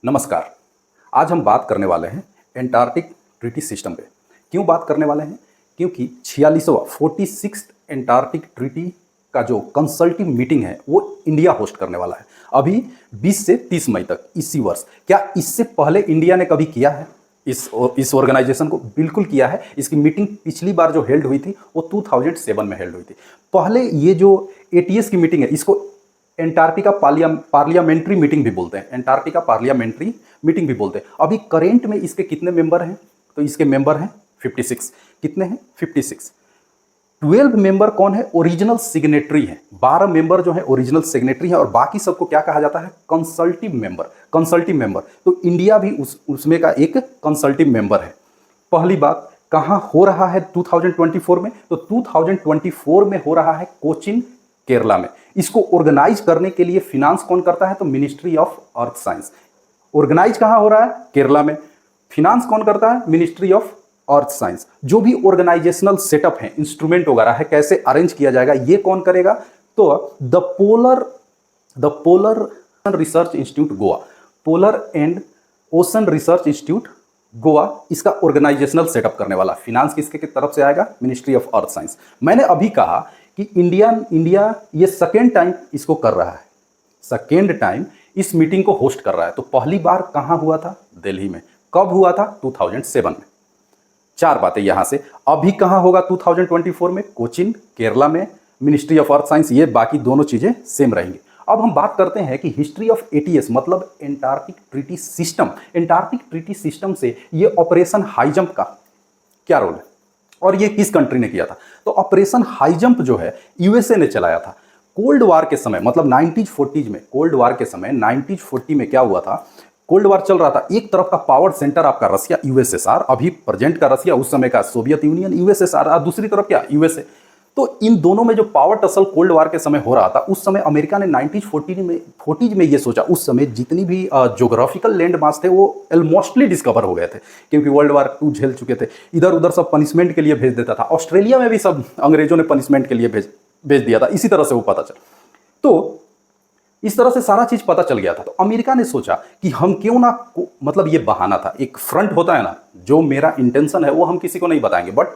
नमस्कार। आज हम बात करने वाले हैं एंटार्क्टिक ट्रीटी सिस्टम पे। क्यों बात करने वाले हैं? क्योंकि 46वां 46th एंटार्क्टिक ट्रीटी का जो कंसल्टिव मीटिंग है वो इंडिया होस्ट करने वाला है अभी 20 से 30 मई तक इसी वर्ष। क्या इससे पहले इंडिया ने कभी किया है इस ऑर्गेनाइजेशन को? बिल्कुल किया है। इसकी मीटिंग पिछली बार जो हेल्ड हुई थी वो 2007 में हेल्ड हुई थी। पहले ये जो एटीएस की मीटिंग है इसको एंटार्क्टिका पार्लियामेंट्री मीटिंग भी बोलते हैं। एंटार्क्टिका पार्लियामेंट्री मीटिंग भी बोलते हैं। अभी करेंट में इसके कितने मेंबर हैं? तो इसके मेंबर हैं 56। कितने हैं? 56। 12 मेंबर कौन है? ओरिजिनल सिग्नेटरी है। 12 मेंबर जो है ओरिजिनल सिग्नेटरी है और बाकी सबको क्या कहा जाता है? कंसल्टिव मेंबर। कंसल्टिव मेंबर, तो इंडिया भी उसमें का एक कंसल्टिव मेंबर है। पहली बात, कहाँ हो रहा है 2024 में? तो 2024 में हो रहा है कोचीन, केरला में। इसको ऑर्गेनाइज करने के लिए फिनांस कौन करता है? तो ministry of earth science. Organize कहाँ हो रहा है? केरला में। फिनांस कौन करता है? Ministry of earth science. जो भी ऑर्गेनाइजेशनल सेटअप है, इंस्ट्रूमेंट वगैरह है, कैसे अरेंज किया जाएगा, ये कौन करेगा? तो the polar research institute Goa, polar and ocean research institute Goa इसका ऑर्गेनाइजेशनल सेटअप करने वाला। फिनांस किसके की तरफ से आएगा? Ministry of earth science. मैंने अभी कहा कि इंडिया ये सेकेंड टाइम इसको कर रहा है, सेकेंड टाइम इस मीटिंग को होस्ट कर रहा है। तो पहली बार कहाँ हुआ था? दिल्ली में। कब हुआ था? 2007 में। चार बातें यहां से। अभी कहाँ होगा 2024 में? कोचीन, केरला में, मिनिस्ट्री ऑफ अर्थ साइंस। ये बाकी दोनों चीजें सेम रहेंगी। अब हम बात करते हैं कि हिस्ट्री ऑफ एटीएस मतलब Antarctic treaty system. Antarctic treaty system से ये ऑपरेशन हाई जंप का क्या रोल है और ये किस कंट्री ने किया था? तो ऑपरेशन हाई जंप जो है यूएसए ने चलाया था। कोल्ड वार के समय मतलब 1940 में, कोल्ड वार के समय 1940 में क्या हुआ था? कोल्ड वार चल रहा था। एक तरफ का पावर सेंटर आपका रसिया, यूएसएसआर, अभी प्रेजेंट का रसिया, उस समय का सोवियत यूनियन, यूएसएसआर, और दूसरी तरफ क्या? यूएसए। तो इन दोनों में जो पावर टसल कोल्ड वार के समय हो रहा था, उस समय अमेरिका ने 1940 में ये सोचा, उस समय जितनी भी ज्योग्राफिकल लैंड मास थे वो ऑलमोस्टली डिस्कवर हो गए थे, क्योंकि वर्ल्ड वार 2 झेल चुके थे। इधर उधर सब पनिशमेंट के लिए भेज देता था। ऑस्ट्रेलिया में भी सब अंग्रेजों ने पनिशमेंट के लिए भेज दिया था। इसी तरह से वो पता चल, तो इस तरह से सारा चीज पता चल गया था। तो अमेरिका ने सोचा कि हम क्यों ना, मतलब ये बहाना था, एक फ्रंट होता है ना, जो मेरा इंटेंशन है वो हम किसी को नहीं बताएंगे, बट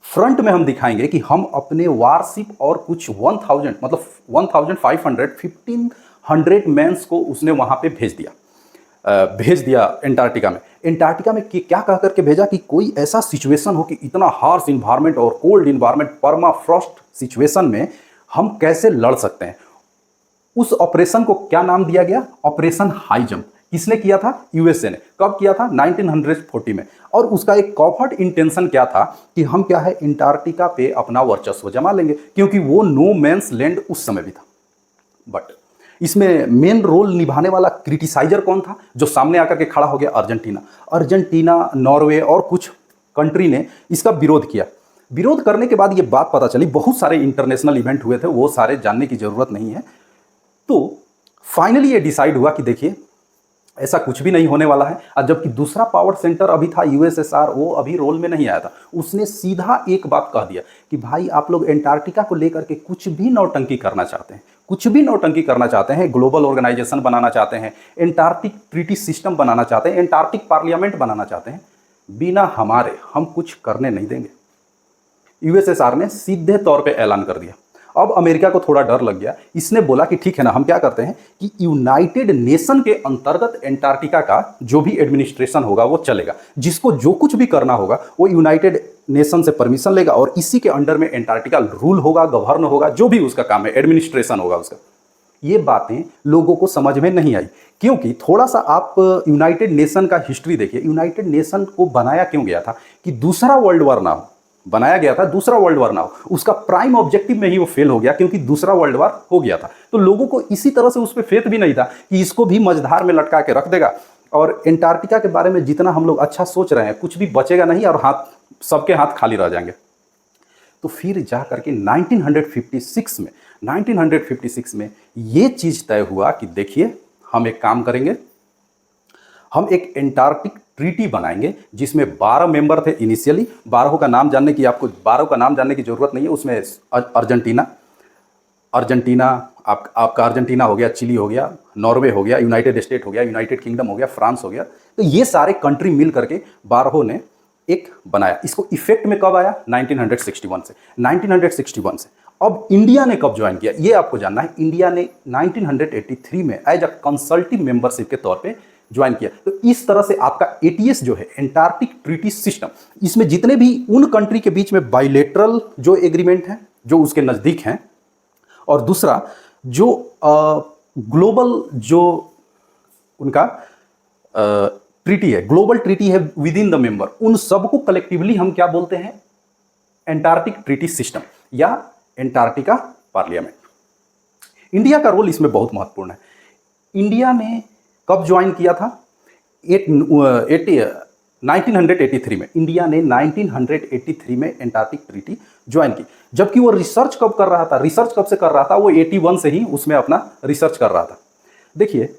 फ्रंट में हम दिखाएंगे कि हम अपने वारशिप और कुछ 1000 मतलब 1500 मैंस को उसने वहां पे भेज दिया एंटार्क्टिका में। एंटार्क्टिका में क्या कह करके भेजा कि कोई ऐसा सिचुएशन हो कि इतना हार्श इन्वायरमेंट और कोल्ड इन्वायरमेंट, पर्माफ्रॉस्ट सिचुएशन में हम कैसे लड़ सकते हैं। उस ऑपरेशन को क्या नाम दिया गया? Operation high jump. किसने किया था? यूएसए ने। कब किया था? 1940 में। और उसका एक कॉवर्ट इंटेंशन क्या था कि हम क्या है, एंटार्क्टिका पे अपना वर्चस्व जमा लेंगे, क्योंकि वो नो मैंस लैंड उस समय भी था। बट इसमें मेन रोल निभाने वाला क्रिटिसाइजर कौन था जो सामने आकर के खड़ा हो गया? अर्जेंटीना, नॉर्वे और कुछ कंट्री ने इसका विरोध किया। विरोध करने के बाद ये बात पता चली, बहुत सारे इंटरनेशनल इवेंट हुए थे, वो सारे जानने की जरूरत नहीं है। तो फाइनली ये डिसाइड हुआ कि देखिए ऐसा कुछ भी नहीं होने वाला है। और जबकि दूसरा पावर सेंटर अभी था यूएसएसआर, वो अभी रोल में नहीं आया था। उसने सीधा एक बात कह दिया कि भाई आप लोग एंटार्क्टिका को लेकर के कुछ भी नौटंकी करना चाहते हैं, कुछ भी नौटंकी करना चाहते हैं, ग्लोबल ऑर्गेनाइजेशन बनाना चाहते हैं, एंटार्क्टिक ट्रीटी सिस्टम बनाना चाहते हैं, एंटार्क्टिक पार्लियामेंट बनाना चाहते हैं, बिना हमारे हम कुछ करने नहीं देंगे। यूएसएसआर ने सीधे तौर पे ऐलान कर दिया। अब अमेरिका को थोड़ा डर लग गया। इसने बोला कि ठीक है ना, हम क्या करते हैं कि यूनाइटेड नेशन के अंतर्गत एंटार्क्टिका का जो भी एडमिनिस्ट्रेशन होगा वो चलेगा। जिसको जो कुछ भी करना होगा वो यूनाइटेड नेशन से परमिशन लेगा और इसी के अंडर में एंटार्क्टिका रूल होगा, गवर्न होगा, जो भी उसका काम है, एडमिनिस्ट्रेशन होगा उसका। ये बातें लोगों को समझ में नहीं आई, क्योंकि थोड़ा सा आप यूनाइटेड नेशन का हिस्ट्री देखिए। यूनाइटेड नेशन को बनाया क्यों गया था? कि दूसरा वर्ल्ड वार ना हो। बनाया गया था दूसरा वर्ल्ड वार ना हो। उसका प्राइम ऑब्जेक्टिव में ही वो फेल हो गया, क्योंकि दूसरा वर्ल्ड वार हो गया था। तो लोगों को इसी तरह से उस पर फेथ भी नहीं था कि इसको भी मझधार में लटका के रख देगा और एंटार्क्टिका के बारे में जितना हम लोग अच्छा सोच रहे हैं कुछ भी बचेगा नहीं और सबके हाथ खाली रह जाएंगे। तो फिर जा करके 1956 में ये चीज तय हुआ कि देखिए हम एक काम करेंगे, हम एक एंटार्क्टिक ट्रीटी बनाएंगे जिसमें 12 मेंबर थे इनिशियली। 12 का नाम जानने की जरूरत नहीं है। उसमें अर्जेंटीना, आपका अर्जेंटीना हो गया, चिली हो गया, नॉर्वे हो गया, यूनाइटेड स्टेट हो गया, यूनाइटेड किंगडम हो गया, फ्रांस हो गया। तो ये सारे कंट्री मिल करके बारहो ने एक बनाया। इसको इफेक्ट में कब आया? 1961 से। 1961 से। अब इंडिया ने कब ज्वाइन किया ये आपको जानना है। इंडिया ने 1983 में एज अ कंसल्टिव मेंबरशिप के तौर पे ज्वाइन किया। तो इस तरह से आपका एटीएस जो है, एंटार्क्टिक ट्रीटी सिस्टम, इसमें जितने भी उन कंट्री के बीच में बाइलेटरल जो एग्रीमेंट हैं जो उसके नज़दीक हैं, और दूसरा जो ग्लोबल जो उनका ट्रीटी है, ग्लोबल ट्रीटी है विद इन द मेंबर, उन सबको कलेक्टिवली हम क्या बोलते हैं? एंटार्क्टिक ट्रीटी सिस्टम या एंटार्क्टिका पार्लियामेंट। इंडिया का रोल इसमें बहुत महत्वपूर्ण है। इंडिया ने कब ज्वाइन किया था? 1983 में। इंडिया ने 1983 में एंटार्क्टिक ट्रीटी ज्वाइन की। जबकि वो रिसर्च कब कर रहा था? रिसर्च कब से कर रहा था? वो 81 से ही उसमें अपना रिसर्च कर रहा था। देखिए,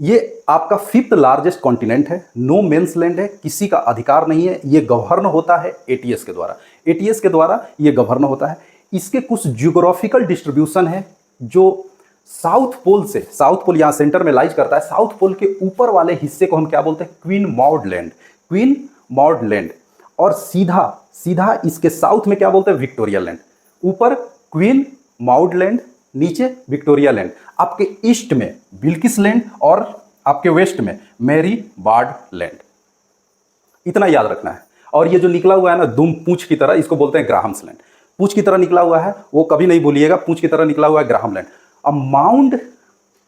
ये आपका 5th लार्जेस्ट कॉन्टिनेंट है, नो मेंस लैंड है, किसी का अधिकार नहीं है, ये गवर्न होता है एटीएस के द्वारा। एटीएस के द्वारा ये गवर्न होता है। इसके कुछ जियोग्राफिकल डिस्ट्रीब्यूशन है जो साउथ पोल से, साउथ पोल यहाँ सेंटर में लाइज करता है, साउथ पोल के ऊपर वाले हिस्से को हम क्या बोलते हैं? Queen mod land. Queen mod land. और सीधा सीधा इसके साउथ में क्या बोलते हैं? Victoria land. ऊपर क्वीन मॉड लैंड, नीचे विक्टोरिया लैंड। आपके ईस्ट में बिल्किस लैंड और आपके वेस्ट में मैरी बार्ड लैंड। इतना याद रखना है। और ये जो निकला हुआ है ना दुम पूंछ की तरह, इसको बोलते हैं ग्राहम्स लैंड। पूंछ की तरह निकला हुआ है, वो कभी नहीं भूलिएगा, पूंछ की तरह निकला हुआ है ग्राहम लैंड। अब माउंट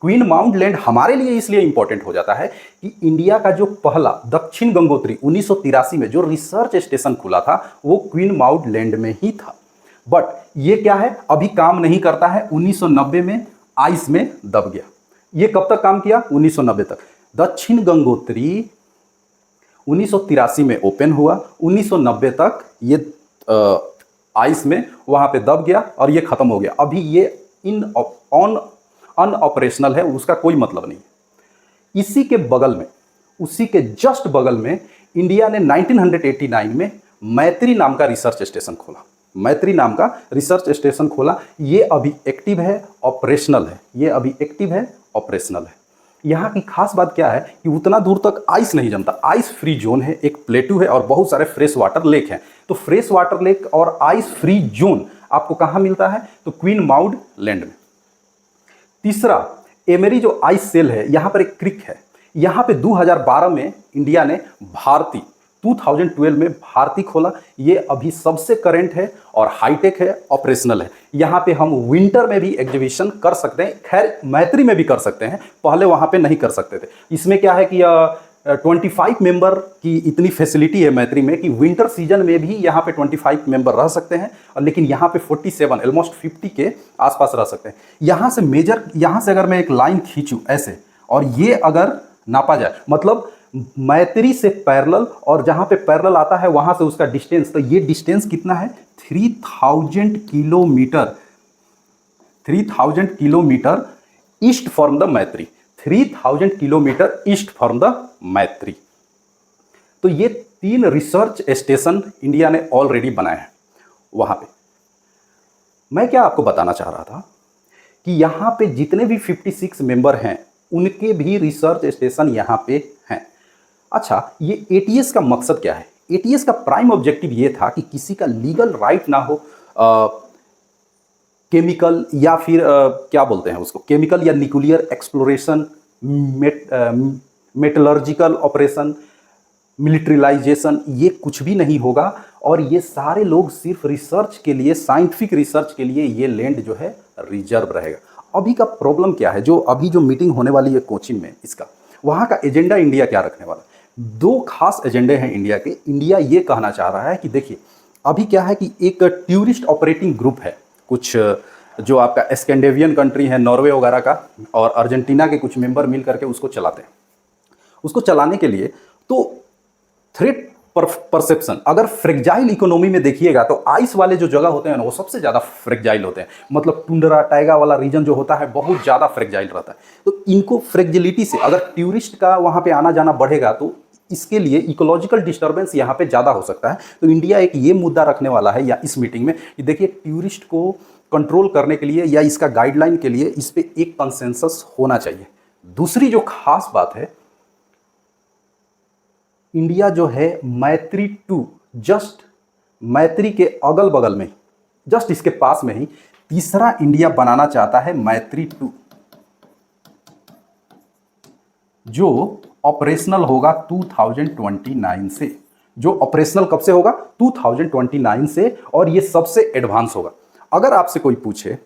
क्वीन माउंट लैंड हमारे लिए इसलिए इंपॉर्टेंट हो जाता है कि इंडिया का जो पहला दक्षिण गंगोत्री 1983 में जो रिसर्च स्टेशन खुला था वो क्वीन माउंट लैंड में ही था। बट ये क्या है? अभी काम नहीं करता है। 1990 में आइस में दब गया। ये कब तक काम किया? 1990 तक। दक्षिण गंगोत्री 1983 में ओपन हुआ, 1990 तक ये आइस में वहां पे दब गया और ये खत्म हो गया। अभी ये अनऑपरेशनल है, उसका कोई मतलब नहीं। इसी के बगल में, उसी के जस्ट बगल में इंडिया ने 1989 में मैत्री नाम का रिसर्च स्टेशन खोला। मैत्री नाम का रिसर्च स्टेशन खोला। ये अभी एक्टिव है, ऑपरेशनल है। ये अभी एक्टिव है, ऑपरेशनल है। यहाँ की खास बात क्या है कि उतना दूर तक आइस नहीं जमता। आइस फ्री जोन है, एक प्लेटू है और बहुत सारे फ्रेश वाटर लेक हैं। तो फ्रेश वाटर लेक और आइस फ्री जोन आपको कहाँ मिलता है? तो क्वीन माउंट लैंड में। तीसरा, एमेरी जो आइस सेल है, यहाँ पर एक क्रिक है। यहाँ पे 2012 में इंडिया ने भारती, 2012 में भारती खोला। ये अभी सबसे करंट है और हाईटेक है, ऑपरेशनल है। यहाँ पे हम विंटर में भी एग्जीबिशन कर सकते हैं। खैर मैत्री में भी कर सकते हैं, पहले वहाँ पे नहीं कर सकते थे। इसमें क्या है कि 25 मेंबर की इतनी फैसिलिटी है मैत्री में कि विंटर सीजन में भी यहाँ पे 25 मेंबर रह सकते हैं। और लेकिन यहाँ पे 47 ऑलमोस्ट 50 के आसपास रह सकते हैं। यहाँ से मेजर, यहाँ से अगर मैं एक लाइन खींचूँ ऐसे, और ये अगर नापा जाए, मतलब मैत्री से पैरेलल, और जहाँ पे पैरेलल आता है वहाँ से उसका डिस्टेंस, तो ये डिस्टेंस कितना है? 3000 kilometre. 3000 kilometre east from the मैत्री। 3000 किलोमीटर ईस्ट फ्रॉम द मैत्री। तो ये 3 रिसर्च स्टेशन इंडिया ने ऑलरेडी बनाए हैं वहाँ पे। मैं क्या आपको बताना चाह रहा था कि यहाँ पे जितने भी 56 मेंबर हैं उनके भी रिसर्च स्टेशन यहाँ पे हैं। अच्छा, ये एटीएस का मकसद क्या है? एटीएस का प्राइम ऑब्जेक्टिव ये था कि किसी का लीगल राइट ना हो केमिकल या फिर क्या बोलते हैं उसको, केमिकल या न्यूक्लियर एक्सप्लोरेशन, मेटलर्जिकल ऑपरेशन, मिलिट्रिलाइजेशन, ये कुछ भी नहीं होगा। और ये सारे लोग सिर्फ रिसर्च के लिए, साइंटिफिक रिसर्च के लिए ये लैंड जो है रिजर्व रहेगा। अभी का प्रॉब्लम क्या है? जो अभी जो मीटिंग होने वाली है कोचिन में, इसका वहाँ का एजेंडा इंडिया क्या रखने वाला है? 2 खास एजेंडे हैं इंडिया के। इंडिया ये कहना चाह रहा है कि देखिए, अभी क्या है कि एक टूरिस्ट ऑपरेटिंग ग्रुप है, कुछ जो आपका स्कैंडिनेवियन कंट्री है, नॉर्वे वगैरह का और अर्जेंटीना के कुछ मेंबर मिल करके उसको चलाते हैं। उसको चलाने के लिए तो थ्रेट परसेप्शन, अगर फ्रेगजाइल इकोनॉमी में देखिएगा तो आइस वाले जो जगह होते हैं ना वो सबसे ज़्यादा फ्रेगजाइल होते हैं। मतलब टुंड्रा टाइगा वाला रीजन जो होता है बहुत ज़्यादा फ्रेगजाइल रहता है। तो इनको फ्रेगजिलिटी से अगर टूरिस्ट का वहाँ पे आना जाना बढ़ेगा तो इसके लिए इकोलॉजिकल डिस्टर्बेंस यहाँ पे ज़्यादा हो सकता है। तो इंडिया एक ये मुद्दा रखने वाला है या इस मीटिंग में कि देखिए, टूरिस्ट को कंट्रोल करने के लिए या इसका गाइडलाइन के लिए इस पे एक कंसेंसस होना चाहिए। दूसरी जो खास बात है, इंडिया जो है मैत्री 2 जस्ट मैत्री के अगल बगल में, जस्ट इसके पास में ही तीसरा इंडिया बनाना चाहता है, मैत्री 2, जो ऑपरेशनल होगा 2029 से। जो ऑपरेशनल कब से होगा? 2029 से, और ये सबसे एडवांस होगा। अगर आपसे कोई पूछे,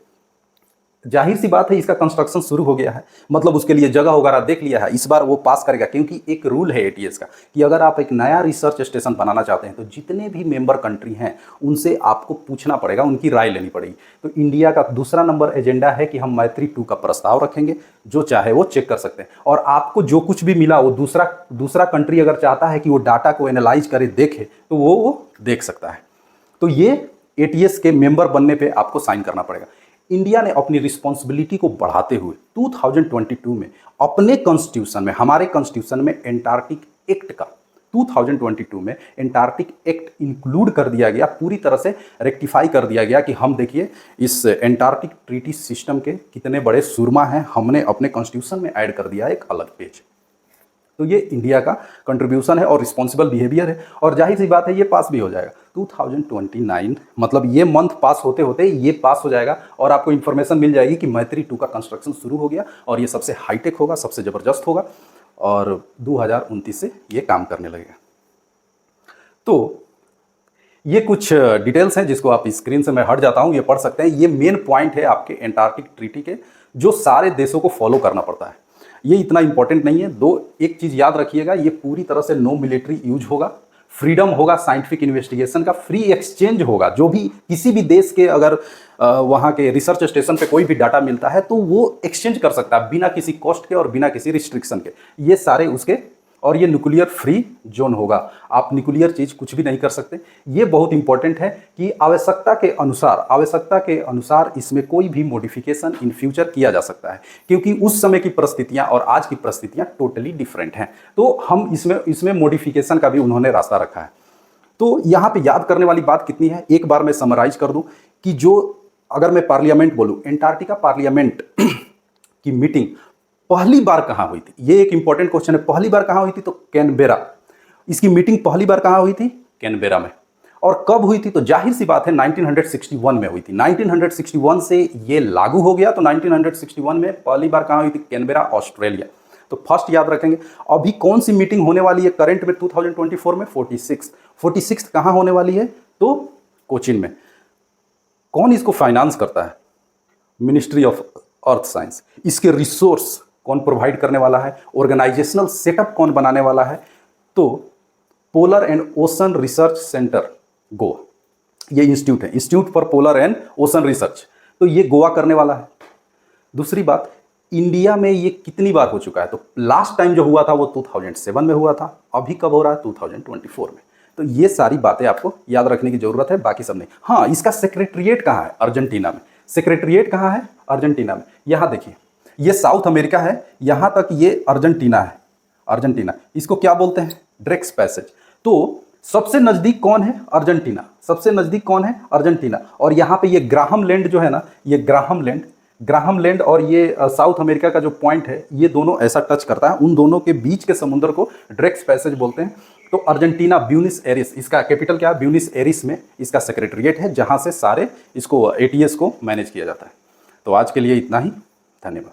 जाहिर सी बात है इसका कंस्ट्रक्शन शुरू हो गया है, मतलब उसके लिए जगह वगैरह देख लिया है, इस बार वो पास करेगा, क्योंकि एक रूल है एटीएस का कि अगर आप एक नया रिसर्च स्टेशन बनाना चाहते हैं तो जितने भी मेंबर कंट्री हैं उनसे आपको पूछना पड़ेगा, उनकी राय लेनी पड़ेगी। तो इंडिया का दूसरा नंबर एजेंडा है कि हम मैत्री 2 का प्रस्ताव रखेंगे, जो चाहे वो चेक कर सकते हैं, और आपको जो कुछ भी मिला वो दूसरा कंट्री अगर चाहता है कि वो डाटा को एनालाइज करे, देखे, तो वो देख सकता है। तो ये एटीएस के मेंबर बनने पे आपको साइन करना पड़ेगा। इंडिया ने अपनी रिस्पॉन्सिबिलिटी को बढ़ाते हुए 2022 में अपने कॉन्स्टिट्यूशन में, हमारे कॉन्स्टिट्यूशन में एंटार्क्टिक एक्ट का 2022 में एंटार्क्टिक एक्ट इंक्लूड कर दिया गया, पूरी तरह से रेक्टिफाई कर दिया गया कि हम देखिए इस एंटार्क्टिक ट्रीटी सिस्टम के कितने बड़े सुरमा हैं, हमने अपने कॉन्स्टिट्यूशन में ऐड कर दिया एक अलग पेज। तो ये इंडिया का कंट्रीब्यूशन है और रिस्पॉन्सिबल बिहेवियर है, और जाहिर सी बात है ये पास भी हो जाएगा 2029, मतलब ये मंथ पास होते होते ये पास हो जाएगा, और आपको इन्फॉर्मेशन मिल जाएगी कि मैत्री 2 का कंस्ट्रक्शन शुरू हो गया, और ये सबसे हाईटेक होगा, सबसे ज़बरदस्त होगा, और 2029 से ये काम करने लगेगा। तो ये कुछ डिटेल्स हैं जिसको आप स्क्रीन से मैं हट जाता हूँ, ये पढ़ सकते हैं। ये मेन पॉइंट है आपके एंटार्क्टिक ट्रीटी के, जो सारे देशों को फॉलो करना पड़ता है। ये इतना इंपॉर्टेंट नहीं है। एक चीज़ याद रखिएगा, ये पूरी तरह से नो मिलिट्री यूज होगा, फ्रीडम होगा साइंटिफिक इन्वेस्टिगेशन का, फ्री एक्सचेंज होगा। जो भी किसी भी देश के अगर वहाँ के रिसर्च स्टेशन पे कोई भी डाटा मिलता है तो वो एक्सचेंज कर सकता है बिना किसी कॉस्ट के और बिना किसी रिस्ट्रिक्शन के, ये सारे उसके। और ये न्यूक्लियर फ्री जोन होगा, आप न्यूक्लियर चीज़ कुछ भी नहीं कर सकते। ये बहुत इंपॉर्टेंट है कि आवश्यकता के अनुसार इसमें कोई भी मॉडिफिकेशन इन फ्यूचर किया जा सकता है, क्योंकि उस समय की परिस्थितियां और आज की परिस्थितियां टोटली डिफरेंट हैं। तो हम इसमें मॉडिफिकेशन का भी उन्होंने रास्ता रखा है। तो यहाँ पे याद करने वाली बात कितनी है, एक बार मैं समराइज कर दूं कि जो अगर मैं पार्लियामेंट बोलूँ, एंटार्क्टिका पार्लियामेंट की मीटिंग पहली बार कहाँ हुई थी, ये एक इंपॉर्टेंट क्वेश्चन है। पहली बार कहाँ हुई थी? तो कैनबेरा। इसकी मीटिंग पहली बार कहाँ हुई थी? कैनबेरा में। और कब हुई थी? तो जाहिर सी बात है 1961 में हुई थी। 1961 से ये लागू हो गया, तो 1961 में पहली बार कहाँ हुई थी? Canberra, Australia. तो फर्स्ट याद रखेंगे। अभी कौन सी मीटिंग होने वाली है करंट में 2024 में? 46 कहाँ होने वाली है? तो कोचीन में। कौन इसको फाइनेंस करता है? Ministry of earth science. इसके रिसोर्स कौन प्रोवाइड करने वाला है? ऑर्गेनाइजेशनल सेटअप कौन बनाने वाला है? तो polar and ocean research centre Goa, ये इंस्टीट्यूट है, institute for polar and ocean research. तो ये गोवा करने वाला है। दूसरी बात, इंडिया में ये कितनी बार हो चुका है? तो लास्ट टाइम जो हुआ था वो 2007 में हुआ था। अभी कब हो रहा है? 2024 में। तो ये सारी बातें आपको याद रखने की जरूरत है, बाकी सब नहीं। हाँ, इसका सेक्रेटरिएट कहाँ है? अर्जेंटीना में। सेक्रेटरिएट कहाँ है? अर्जेंटीना में। यहाँ देखिए, ये साउथ अमेरिका है, यहाँ तक ये अर्जेंटीना है। अर्जेंटीना, इसको क्या बोलते हैं? ड्रेक्स पैसेज। तो सबसे नज़दीक कौन है? अर्जेंटीना। सबसे नज़दीक कौन है? अर्जेंटीना। और यहाँ पे ये ग्राहम लैंड जो है ना, ये ग्राहम लैंड और ये साउथ अमेरिका का जो पॉइंट है, ये दोनों ऐसा टच करता है। उन दोनों के बीच के समुद्र को ड्रेक्स पैसेज बोलते हैं। तो अर्जेंटीना, ब्यूनिस एरिस, इसका कैपिटल क्या है? ब्यूनिस एरिस में इसका सेक्रेटरिएट है, जहाँ से सारे इसको एटीएस को मैनेज किया जाता है। तो आज के लिए इतना ही, धन्यवाद।